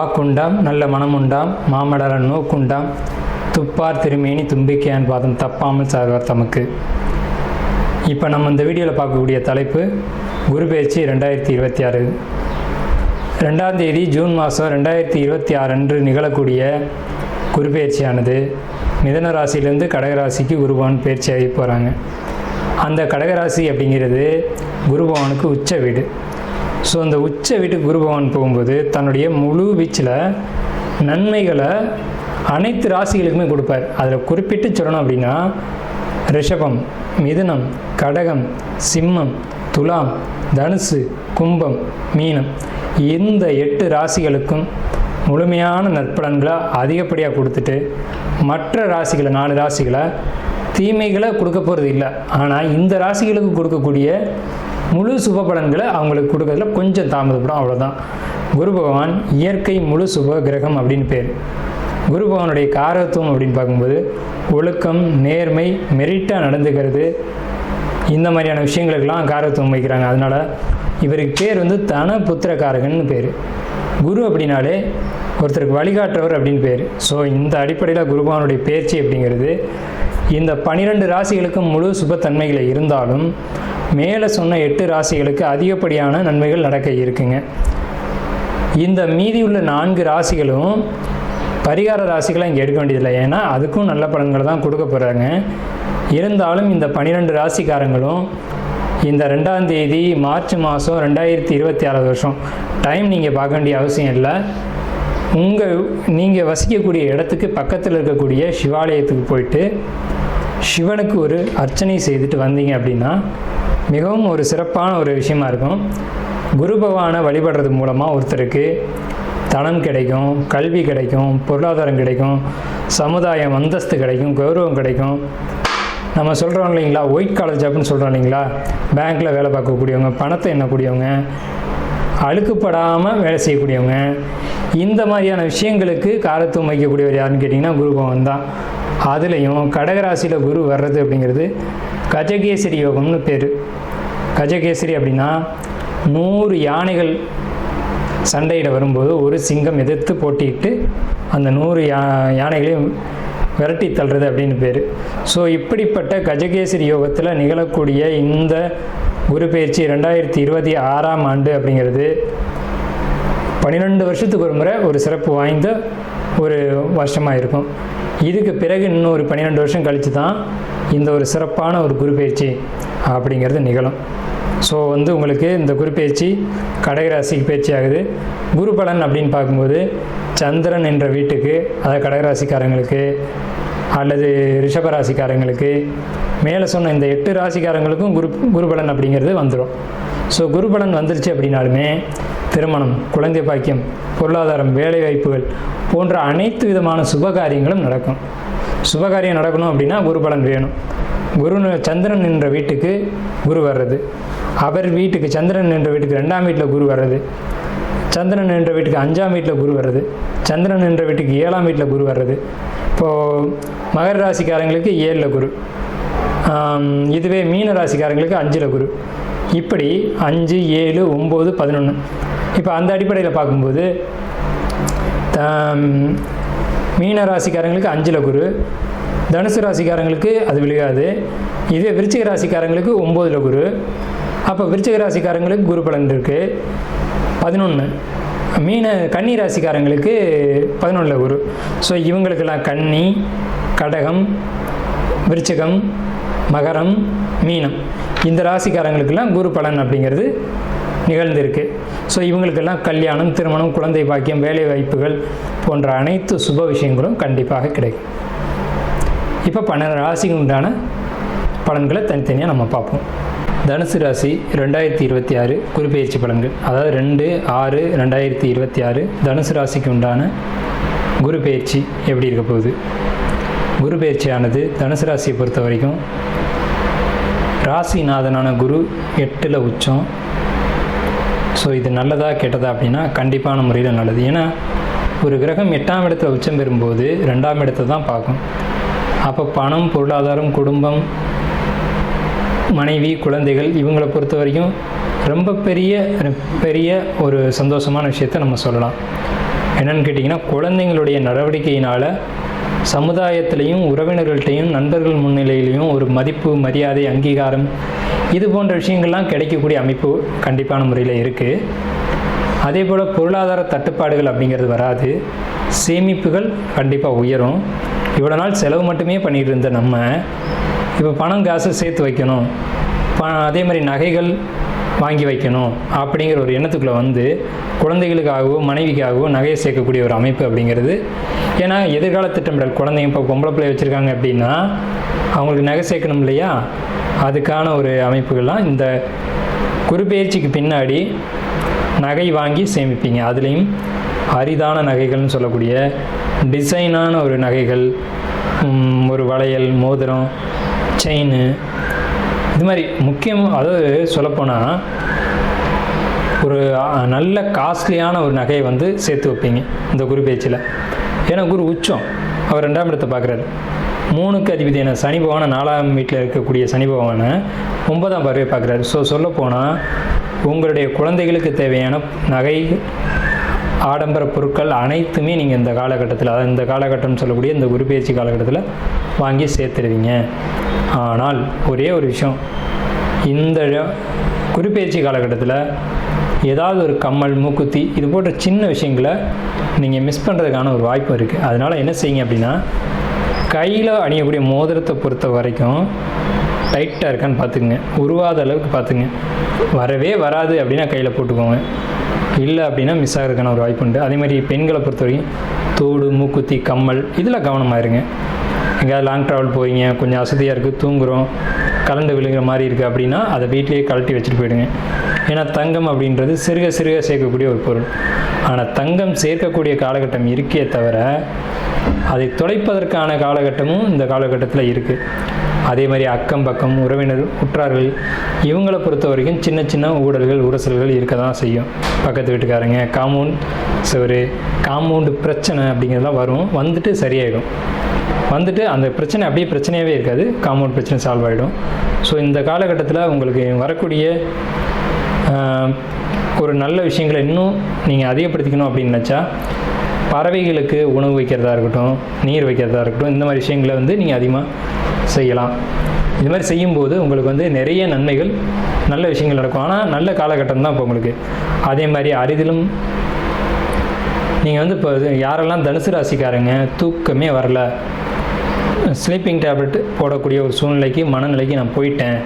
வாக்குண்டாம் நல்ல மனமுண்டாம் மாமடர நோக்குண்டாம் துப்பார் திருமேனி தும்பிக்கையான் பாதம் தப்பாமல் சார்வார் தமக்கு. இப்போ நம்ம இந்த வீடியோவில் பார்க்கக்கூடிய தலைப்பு குரு பெயர்ச்சி 2026. 2ஆம் தேதி ஜூன் மாதம் 2026 அன்று நிகழக்கூடிய குரு பெயர்ச்சியானது மிதன ராசியிலேருந்து கடகராசிக்கு குருபவன் பெயர்ச்சியாகி போகிறாங்க. அந்த கடகராசி அப்படிங்கிறது குருபவனுக்கு உச்ச வீடு. ஸோ அந்த உச்ச வீட்டுக்கு குருபவன் போகும்போது தன்னுடைய முழு வீச்சில் நன்மைகளை அனைத்து ராசிகளுக்குமே கொடுப்பார். அதில் குறிப்பிட்டு சொல்லணும் அப்படின்னா ரிஷபம், மிதுனம், கடகம், சிம்மம், துலாம், தனுசு, கும்பம், மீனம் இந்த 8 ராசிகளுக்கும் முழுமையான நற்பலன்களை அதிகப்படியாக கொடுத்துட்டு மற்ற ராசிகளை 4 ராசிகளை தீமைகளை கொடுக்க போகிறது இல்லை. ஆனால் இந்த ராசிகளுக்கு கொடுக்கக்கூடிய முழு சுப பலன்களை அவங்களுக்கு கொடுக்கறதுல கொஞ்சம் தாமதப்படும், அவ்வளோதான். குரு பகவான் இயற்கை முழு சுப கிரகம் அப்படின்னு பேர். குரு பகவானுடைய காரகத்துவம் அப்படின்னு பார்க்கும்போது ஒழுக்கம், நேர்மை, மெரிட்டாக நடந்துக்கிறது, இந்த மாதிரியான விஷயங்களுக்கெல்லாம் காரகத்துவம் வைக்கிறாங்க. அதனால் இவருக்கு பேர் தன புத்திரக்காரகன்னு பேர். குரு அப்படின்னாலே ஒருத்தருக்கு வழிகாட்டுறவர் அப்படின்னு பேர். ஸோ இந்த அடிப்படையில் குரு பகவானுடைய பேச்சு அப்படிங்கிறது இந்த 12 ராசிகளுக்கும் முழு சுபத்தன்மைகளை இருந்தாலும் மேலே சொன்ன 8 ராசிகளுக்கு அதிகப்படியான நன்மைகள் நடக்க இருக்குங்க. இந்த மீதியுள்ள 4 ராசிகளும் பரிகார ராசிகளை இங்கே எடுக்க வேண்டியதில்லை, ஏன்னா அதுக்கும் நல்ல பலன்களை தான் கொடுக்க போகிறாங்க. இருந்தாலும் இந்த 12 ராசிக்காரங்களும் இந்த 2ஆம் தேதி மார்ச் மாதம் 2026 வருஷம் டைம் நீங்கள் பார்க்க வேண்டிய அவசியம் இல்லை. நீங்கள் வசிக்கக்கூடிய இடத்துக்கு பக்கத்தில் இருக்கக்கூடிய சிவாலயத்துக்கு போயிட்டு சிவனுக்கு ஒரு அர்ச்சனை செய்துட்டு வந்தீங்க அப்படின்னா மிகவும் ஒரு சிறப்பான ஒரு விஷயமா இருக்கும். குரு பகவானை வழிபடுறது மூலமாக ஒருத்தருக்கு தனம் கிடைக்கும், கல்வி கிடைக்கும், பொருளாதாரம் கிடைக்கும், சமுதாயம் அந்தஸ்து கிடைக்கும், கௌரவம் கிடைக்கும். நம்ம சொல்கிறோம் இல்லைங்களா, ஒயிட் காலர் ஜாப்னு சொல்கிறோம் இல்லைங்களா, பேங்க்கில் வேலை பார்க்கக்கூடியவங்க, பணத்தை எண்ணக்கூடியவங்க, அழுக்குப்படாமல் வேலை செய்யக்கூடியவங்க, இந்த மாதிரியான விஷயங்களுக்கு காரத்துவம் வைக்கக்கூடியவர் யாருன்னு கேட்டிங்கன்னா குரு பகவான் தான். அதுலேயும் கடகராசியில் குரு வர்றது அப்படிங்கிறது கஜகேசரி யோகம்னு பேர். கஜகேசரி அப்படின்னா 100 யானைகள் சண்டையிட வரும்போது ஒரு சிங்கம் எதிர்த்து போட்டிட்டு அந்த 100 யானைகளையும் விரட்டி தள்ளுறது அப்படின்னு பேர். ஸோ இப்படிப்பட்ட கஜகேசரி யோகத்தில் நிகழக்கூடிய இந்த குரு பெயர்ச்சி 2026ஆம் ஆண்டு அப்படிங்கிறது 12 வருஷத்துக்கு ஒரு முறை ஒரு சிறப்பு வாய்ந்த ஒரு வருஷமாக இருக்கும். இதுக்கு பிறகு இன்னும் ஒரு 12 வருஷம் கழித்து தான் இந்த ஒரு சிறப்பான ஒரு குரு பெயர்ச்சி அப்படிங்கிறது நிகழும். ஸோ உங்களுக்கு இந்த குரு பெயர்ச்சி கடகராசிக்கு பயிற்சி ஆகுது. குரு பலன் அப்படின்னு பார்க்கும்போது சந்திரன் என்ற வீட்டுக்கு, அதாவது கடகராசிக்காரங்களுக்கு அல்லது ரிஷபராசிக்காரங்களுக்கு மேலே சொன்ன இந்த 8 ராசிக்காரங்களுக்கும் குரு பலன் அப்படிங்கிறது வந்துடும். ஸோ குரு பலன் வந்துருச்சு அப்படின்னாலுமே திருமணம், குழந்தை பாக்கியம், பொருளாதாரம், வேலை வாய்ப்புகள் போன்ற அனைத்து விதமான சுபகாரியங்களும் நடக்கும். சுபகாரியம் நடக்கணும் அப்படின்னா குரு பலன் வேணும். சந்திரன் என்ற வீட்டுக்கு குரு வர்றது, அவர் வீட்டுக்கு சந்திரன் என்ற வீட்டுக்கு 2ஆம் வீட்டில் குரு வர்றது, சந்திரன் என்ற வீட்டுக்கு 5ஆம் வீட்டில் குரு வர்றது, சந்திரன் என்ற வீட்டுக்கு 7ஆம் வீட்டில் குரு வர்றது. இப்போது மகர ராசிக்காரங்களுக்கு 7ல் குரு, இதுவே மீன ராசிக்காரங்களுக்கு 5ல் குரு. இப்படி 5, 7, 9, 11. இப்போ அந்த அடிப்படையில் பார்க்கும்போது மீன ராசிக்காரங்களுக்கு 5ல் குரு, தனுசு ராசிக்காரங்களுக்கு அது விழுகாது. இதே விருச்சிக ராசிக்காரங்களுக்கு 9ல் குரு. அப்போ விருச்சிக ராசிக்காரங்களுக்கு குரு பலன் இருக்குது 11. கன்னி ராசிக்காரங்களுக்கு 11ல் குரு. ஸோ இவங்களுக்கெல்லாம் கன்னி, கடகம், விருச்சிகம், மகரம், மீனம் இந்த ராசிக்காரங்களுக்கெல்லாம் குரு பலன் அப்படிங்கிறது நிகழ்ந்திருக்கு. ஸோ இவங்களுக்கெல்லாம் கல்யாணம், திருமணம், குழந்தை பாக்கியம், வேலை வாய்ப்புகள் போன்ற அனைத்து சுப விஷயங்களும் கண்டிப்பாக கிடைக்கும். இப்போ 12 ராசிக்கு உண்டான பலன்களை தனித்தனியாக நம்ம பார்ப்போம். தனுசு ராசி 2026 குரு பெயர்ச்சி பலன்கள், அதாவது 2/6/2026 தனுசு ராசிக்கு உண்டான குரு பெயர்ச்சி எப்படி இருக்க போகுது? குரு பெயர்ச்சியானது தனுசு ராசியை பொறுத்த வரைக்கும் ராசிநாதனான குரு 8ல் உச்சம். ஸோ இது நல்லதா கெட்டதா அப்படின்னா கண்டிப்பான முறையில் நல்லது. ஏன்னா ஒரு கிரகம் 8ஆம் இடத்துல உச்சம் பெறும்போது 2ஆம் இடத்தை தான் பார்க்கும். அப்போ பணம், பொருளாதாரம், குடும்பம், மனைவி, குழந்தைகள் இவங்களை பொறுத்த வரைக்கும் ரொம்ப பெரிய ஒரு சந்தோஷமான விஷயத்தை நம்ம சொல்லலாம். என்னென்னு கேட்டிங்கன்னா, குழந்தைங்களுடைய நடவடிக்கையினால் சமுதாயத்திலையும் உறவினர்கள்ட்டையும் நண்பர்கள் முன்னிலையிலையும் ஒரு மதிப்பு, மரியாதை, அங்கீகாரம் இது போன்ற விஷயங்கள்லாம் கிடைக்கக்கூடிய அமைப்பு கண்டிப்பான முறையில் இருக்குது. அதே போல் பொருளாதார தட்டுப்பாடுகள் அப்படிங்கிறது வராது. சேமிப்புகள் கண்டிப்பாக உயரும். இவ்வளோ நாள் செலவு மட்டுமே பண்ணிகிட்டு இருந்த நம்ம இப்போ பணம் காசு சேர்த்து வைக்கணும், அதே மாதிரி நகைகள் வாங்கி வைக்கணும் அப்படிங்கிற ஒரு எண்ணத்துக்குள்ளே வந்து குழந்தைகளுக்காகவோ மனைவிக்காகவோ நகையை சேர்க்கக்கூடிய ஒரு அமைப்பு அப்படிங்கிறது. ஏன்னா எதிர்கால திட்டமிடல், குழந்தைங்க இப்போ பொம்பளை பிள்ளை வச்சுருக்காங்க அப்படின்னா அவங்களுக்கு நகை சேர்க்கணும் இல்லையா, அதுக்கான ஒரு அமைப்புகள்லாம் இந்த குருபெயர்ச்சிக்கு பின்னாடி நகை வாங்கி சேமிப்பீங்க. அதுலேயும் அரிதான நகைகள்னு சொல்லக்கூடிய டிசைனான ஒரு நகைகள், ஒரு வளையல், மோதிரம், செயின், இது மாதிரி முக்கியம். அதாவது சொல்லப்போனால் ஒரு நல்ல காஸ்ட்லியான ஒரு நகையை வந்து சேர்த்து வைப்பீங்க இந்த குரு பேச்சில். ஏன்னா குரு உச்சம், அவர் 2ஆம் இடத்தை பார்க்குறாரு. 3க்கு அதிபதியான சனி பகவானை 4ஆம் வீட்டில் இருக்கக்கூடிய சனி பகவானை 9ஆம் பார்வையை பார்க்குறாரு. ஸோ சொல்லப்போனால் உங்களுடைய குழந்தைகளுக்கு தேவையான நகை, ஆடம்பர பொருட்கள் அனைத்துமே நீங்கள் இந்த காலகட்டத்தில், அதாவது இந்த காலகட்டம்னு சொல்லக்கூடிய இந்த குரு பயிற்சி காலகட்டத்தில் வாங்கி சேர்த்துருவீங்க. ஆனால் ஒரே ஒரு விஷயம், இந்த குரு பயிற்சி காலகட்டத்தில் ஏதாவது ஒரு கம்மல், மூக்குத்தி இது போன்ற சின்ன விஷயங்களை நீங்கள் மிஸ் பண்ணுறதுக்கான ஒரு வாய்ப்பு இருக்குது. அதனால் என்ன செய்யுங்க அப்படின்னா, கையில் அணியக்கூடிய மோதிரத்தை பொறுத்த வரைக்கும் டைட்டாக இருக்கான்னு பார்த்துக்குங்க, உருவாத அளவுக்கு பார்த்துங்க. வரவே வராது அப்படின்னா கையில் போட்டுக்கோங்க, இல்லை அப்படின்னா மிஸ் ஆகிறதுக்கான ஒரு வாய்ப்பு உண்டு. அதே மாதிரி பெண்களை பொறுத்த வரைக்கும் தோடு, மூக்குத்தி, கம்மல் இதில் கவனமாக இருங்க. எங்கேயாவது லாங் ட்ராவல் போகிறீங்க, கொஞ்சம் அசதியாக இருக்குது, தூங்குகிறோம், கலண்டு விழுகிற மாதிரி இருக்குது அப்படின்னா அதை வீட்டிலேயே கழட்டி வச்சுட்டு போயிடுங்க. ஏன்னா தங்கம் அப்படின்றது சிறுக சிறுக சேர்க்கக்கூடிய ஒரு பொருள். ஆனால் தங்கம் சேர்க்கக்கூடிய காலகட்டம் இருக்கே தவிர அதை தொலைப்பதற்கான காலகட்டமும் இந்த காலகட்டத்தில் இருக்குது. அதே மாதிரி அக்கம் பக்கம் உறவினர், உற்றார்கள் இவங்களை பொறுத்த வரைக்கும் சின்ன சின்ன ஊழல்கள், உரசல்கள் இருக்க தான் செய்யும். பக்கத்து வீட்டுக்காரங்க, காம்பவுண்டு பிரச்சனை அப்படிங்கிறதுலாம் வரும், வந்துட்டு சரியாயிடும். வந்துட்டு அந்த பிரச்சனை அப்படியே பிரச்சனையாகவே இருக்காது, காம்பவுண்ட் பிரச்சனை சால்வ் ஆகிடும். ஸோ இந்த காலகட்டத்தில் உங்களுக்கு வரக்கூடிய ஒரு நல்ல விஷயங்களை இன்னும் நீங்கள் அதிகப்படுத்திக்கணும் அப்படின்னு நினச்சா, பறவைகளுக்கு உணவு வைக்கிறதா இருக்கட்டும், நீர் வைக்கிறதா இருக்கட்டும், இந்த மாதிரி விஷயங்களை வந்து நீங்கள் அதிகமாக செய்யலாம். இது மாதிரி செய்யும்போது உங்களுக்கு வந்து நிறைய நன்மைகள், நல்ல விஷயங்கள் நடக்கும். ஆனால் நல்ல காலகட்டம் தான் இப்போ உங்களுக்கு. அதே மாதிரி அரிதிலும் நீங்கள் வந்து இப்போ யாரெல்லாம் தனுசு ராசிக்காரங்க தூக்கமே வரல, ஸ்லீப்பிங் டேப்லெட் போடக்கூடிய ஒரு சூழ்நிலைக்கு, மனநிலைக்கு நான் போயிட்டேன்,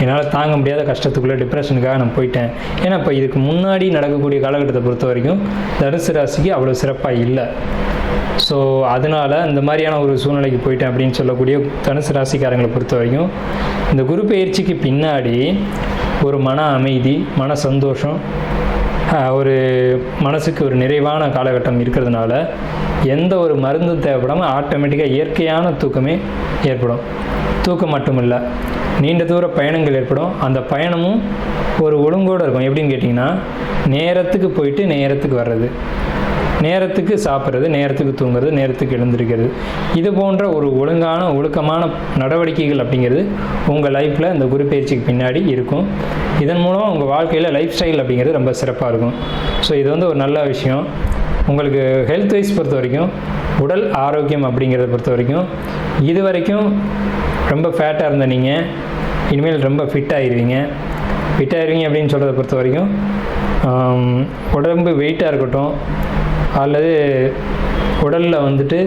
என்னால் தாங்க முடியாத கஷ்டத்துக்குள்ளே டிப்ரெஷனுக்காக நான் போயிட்டேன். ஏன்னா இப்போ இதுக்கு முன்னாடி நடக்கக்கூடிய காலகட்டத்தை பொறுத்த வரைக்கும் தனுசு ராசிக்கு அவ்வளோ சிறப்பாக இல்லை. ஸோ அதனால் இந்த மாதிரியான ஒரு சூழ்நிலைக்கு போயிட்டேன் அப்படின்னு சொல்லக்கூடிய தனுசு ராசிக்காரங்களை பொறுத்த வரைக்கும் இந்த குரு பெயர்ச்சிக்கு பின்னாடி ஒரு மன அமைதி, மன சந்தோஷம், ஒரு மனசுக்கு ஒரு நிறைவான காலகட்டம் இருக்கிறதுனால எந்த ஒரு மருந்தும் தேவைப்படாமல் ஆட்டோமேட்டிக்காக இயற்கையான தூக்கமே ஏற்படும். தூக்கம் மட்டும் இல்லை, நீண்ட தூர பயணங்கள் ஏற்படும். அந்த பயணமும் ஒரு ஒழுங்கோடு இருக்கும். எப்படின்னு கேட்டிங்கன்னா, நேரத்துக்கு போயிட்டு நேரத்துக்கு வர்றது, நேரத்துக்கு சாப்பிட்றது, நேரத்துக்கு தூங்குறது, நேரத்துக்கு எழுந்திருக்கிறது, இது போன்ற ஒரு ஒழுக்கமான நடவடிக்கைகள் அப்படிங்கிறது உங்கள் லைஃப்பில் இந்த குரு பயிற்சிக்கு பின்னாடி இருக்கும். இதன் மூலம் உங்கள் வாழ்க்கையில் லைஃப் ஸ்டைல் அப்படிங்கிறது ரொம்ப சிறப்பாக இருக்கும். ஸோ இது வந்து ஒரு நல்ல விஷயம். உங்களுக்கு ஹெல்த் வைஸ் பொறுத்த வரைக்கும், உடல் ஆரோக்கியம் அப்படிங்கிறத பொறுத்த வரைக்கும், இது வரைக்கும் ரொம்ப ஃபேட்டாக இருந்த நீங்கள் இனிமேல் ரொம்ப ஃபிட் ஆகிடுவீங்க அப்படின்னு சொல்கிறத பொறுத்த வரைக்கும், உடம்பு வெயிட்டாக இருக்கட்டும் அல்லது உடலில் வந்துட்டு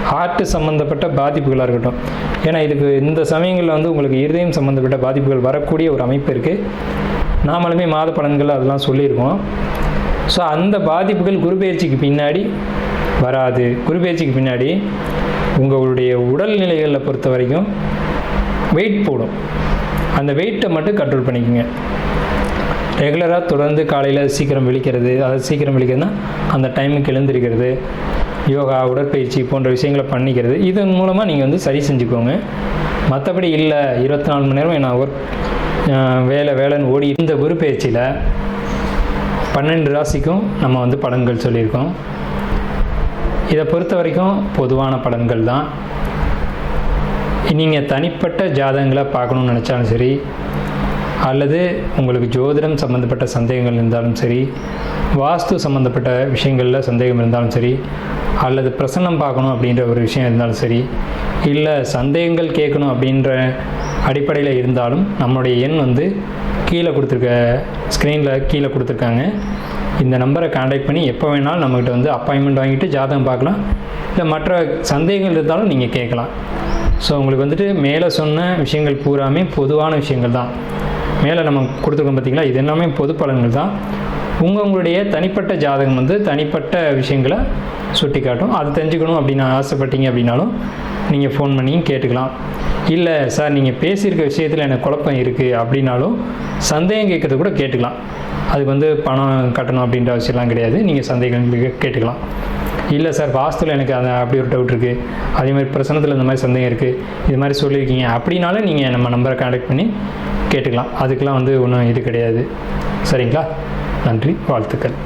ஹார்ட்டு சம்மந்தப்பட்ட பாதிப்புகளாக இருக்கட்டும். ஏன்னா இதுக்கு இந்த சமயங்களில் வந்து உங்களுக்கு இருதயம் சம்மந்தப்பட்ட பாதிப்புகள் வரக்கூடிய ஒரு அமைப்பு இருக்குது. நாமளுமே மாத பலன்கள் அதெல்லாம் சொல்லியிருக்கோம். ஸோ அந்த பாதிப்புகள் குரு பெயர்ச்சிக்கு பின்னாடி வராது. குரு பெயர்ச்சிக்கு பின்னாடி உங்களுடைய உடல்நிலைகளில் பொறுத்த வரைக்கும் வெயிட் போடும். அந்த வெயிட்டை மட்டும் கண்ட்ரோல் பண்ணிக்கோங்க. ரெகுலராக தொடர்ந்து காலையில் சீக்கிரம் விழிக்கிறது, அதாவது சீக்கிரம் விழிக்கிறதுனா அந்த டைமுக்கு எழுந்திருக்கிறது, யோகா, உடற்பயிற்சி போன்ற விஷயங்களை பண்ணிக்கிறது, இதன் மூலமாக நீங்கள் வந்து சரி செஞ்சுக்கோங்க. மற்றபடி இல்லை 24 மணி நேரம் நான் வேலைன்னு ஓடி இந்த குரு பயிற்சியில் 12 ராசிக்கும் நம்ம வந்து பலன்கள் சொல்லியிருக்கோம். இதை பொறுத்த வரைக்கும் பொதுவான பலன்கள் தான். நீங்கள் தனிப்பட்ட ஜாதகங்களை பார்க்கணுன்னு நினச்சாலும் சரி, அல்லது உங்களுக்கு ஜோதிடம் சம்மந்தப்பட்ட சந்தேகங்கள் இருந்தாலும் சரி, வாஸ்து சம்மந்தப்பட்ட விஷயங்களில் சந்தேகம் இருந்தாலும் சரி, அல்லது பிரசன்னம் பார்க்கணும் அப்படின்ற ஒரு விஷயம் இருந்தாலும் சரி, இல்லை சந்தேகங்கள் கேட்கணும் அப்படின்ற அடிப்படையில் இருந்தாலும் நம்மளுடைய எண் வந்து கீழே கொடுத்துருக்க ஸ்க்ரீனில் கீழே கொடுத்துருக்காங்க. இந்த நம்பரை கான்டாக்ட் பண்ணி எப்போ வேணாலும் நம்மகிட்ட வந்து அப்பாயின்மெண்ட் வாங்கிட்டு ஜாதகம் பார்க்கலாம். இல்லை மற்ற சந்தேகங்கள் இருந்தாலும் நீங்கள் கேட்கலாம். ஸோ உங்களுக்கு வந்துட்டு மேலே சொன்ன விஷயங்கள் பூராமே பொதுவான விஷயங்கள் தான். மேலே நம்ம கொடுத்துருக்கோம் பார்த்தீங்களா, இது எல்லாமே பொது பலன்கள் தான். உங்களுடைய தனிப்பட்ட ஜாதகம் வந்து தனிப்பட்ட விஷயங்களை சுட்டி காட்டும். அது தெரிஞ்சுக்கணும் அப்படின்னு ஆசைப்பட்டீங்க அப்படின்னாலும் நீங்கள் ஃபோன் பண்ணி கேட்டுக்கலாம். இல்லை சார் நீங்கள் பேசியிருக்க விஷயத்தில் எனக்கு குழப்பம் இருக்குது அப்படின்னாலும் சந்தேகம் கேட்குறது கூட கேட்டுக்கலாம். அதுக்கு வந்து பணம் கட்டணும் அப்படின்ற அவசியம்லாம் கிடையாது. நீங்கள் சந்தேகம் கேட்டுக்கலாம். இல்லை சார் வாஸ்துவில் எனக்கு அப்படி ஒரு டவுட் இருக்குது, அதே மாதிரி பிரசனத்தில் இந்த மாதிரி சந்தேகம் இருக்குது, இது மாதிரி சொல்லியிருக்கீங்க அப்படின்னாலும் நீங்கள் நம்ம நம்பரை கான்டாக்ட் பண்ணி கேட்டுக்கலாம். அதுக்கெலாம் வந்து ஒன்றும் இது கிடையாது. சரிங்களா? நன்றி, வாழ்த்துக்கள்.